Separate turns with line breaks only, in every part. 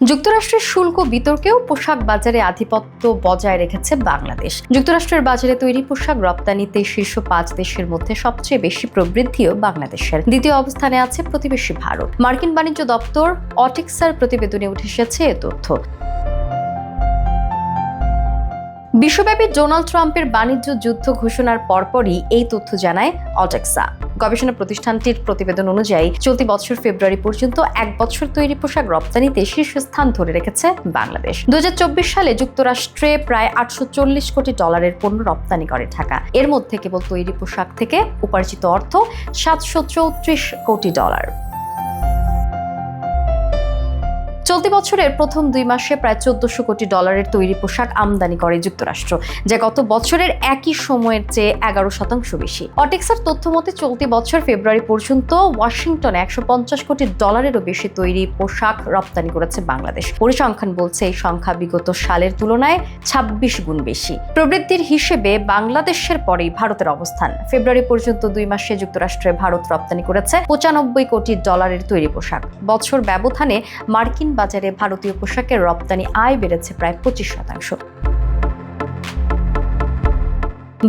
যুক্তরাষ্ট্রের শুল্ক বিতর্কেও পোশাক বাজারে আধিপত্য বজায় রেখেছে বাংলাদেশ। যুক্তরাষ্ট্রের বাজারে তৈরি পোশাক রপ্তানিতে শীর্ষ 5 দেশের মধ্যে সবচেয়ে বেশি প্রবৃদ্ধিও বাংলাদেশের। দ্বিতীয় অবস্থানে আছে প্রতিবেশী ভারত। মার্কিন বাণিজ্য দপ্তর অটিক্সার প্রতিবেদনে উঠে এসেছে এ তথ্য। বিশ্বব্যাপী ডোনাল্ড ট্রাম্পের বাণিজ্য যুদ্ধ ঘোষণার পরপরই এই তথ্য জানায় অটেক্সা। গবেষণা প্রতিষ্ঠানটির প্রতিবেদন অনুযায়ী চলতি বছর ফেব্রুয়ারি পর্যন্ত এক বছর তৈরি পোশাক রপ্তানিতে শীর্ষস্থান ধরে রেখেছে বাংলাদেশ। 2024 সালে যুক্তরাষ্ট্রে প্রায় 840 কোটি ডলারের পণ্য রপ্তানি করে ঢাকা। এর মধ্যে কেবল তৈরি পোশাক থেকে উপার্জিত অর্থ 734 কোটি ডলার। চলতি বছরের প্রথম 2 মাসে প্রায় 1400 কোটি ডলারের তৈরি পোশাক আমদানি করে যুক্তরাষ্ট্র, যা গত বছরের একই সময়ের চেয়ে 11% বেশি। অটেক্সার তথ্য মতে চলতি বছর ফেব্রুয়ারি পর্যন্ত ওয়াশিংটনে 150 কোটি ডলারেরও বেশি তৈরি পোশাক রপ্তানি করেছে বাংলাদেশ। পরিসংখ্যান বলছে এই সংখ্যা বিগত সালের তুলনায় 26 গুণ বেশি। প্রবৃদ্ধির হিসেবে বাংলাদেশের পরেই ভারতের অবস্থান। ফেব্রুয়ারি পর্যন্ত 2 মাসে যুক্তরাষ্ট্রে ভারত রপ্তানি করেছে 95 কোটি ডলারের তৈরি পোশাক। বছর ব্যবধানে মার্কিন বাজারে ভারতীয় পোশাকের রপ্তানি আয় বেড়েছে প্রায় 25%।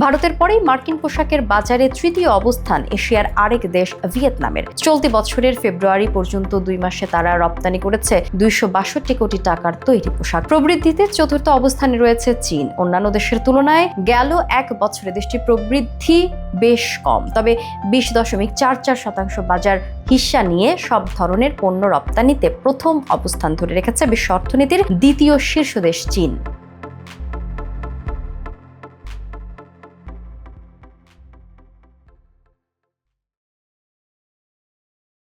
ভারতের পরেই মার্কিন পোশাকের বাজারে তৃতীয় অবস্থান এশিয়ার আরেক দেশ ভিয়েতনামের। চলতি বছরের ফেব্রুয়ারি পর্যন্ত 2 মাসে তারা রপ্তানি করেছে 262 কোটি টাকার তৈরি পোশাক। প্রবৃদ্ধিতে চতুর্থ অবস্থানে রয়েছে চীন। অন্যান্য দেশের তুলনায় গেল এক বছরে দেশটির প্রবৃদ্ধি বেশ কম, তবে 20.44% বাজার হিস্সা নিয়ে সব ধরনের পণ্য রপ্তানিতে প্রথম অবস্থান ধরে রেখেছে বিশ্ব অর্থনীতির দ্বিতীয় শীর্ষ দেশ চীন।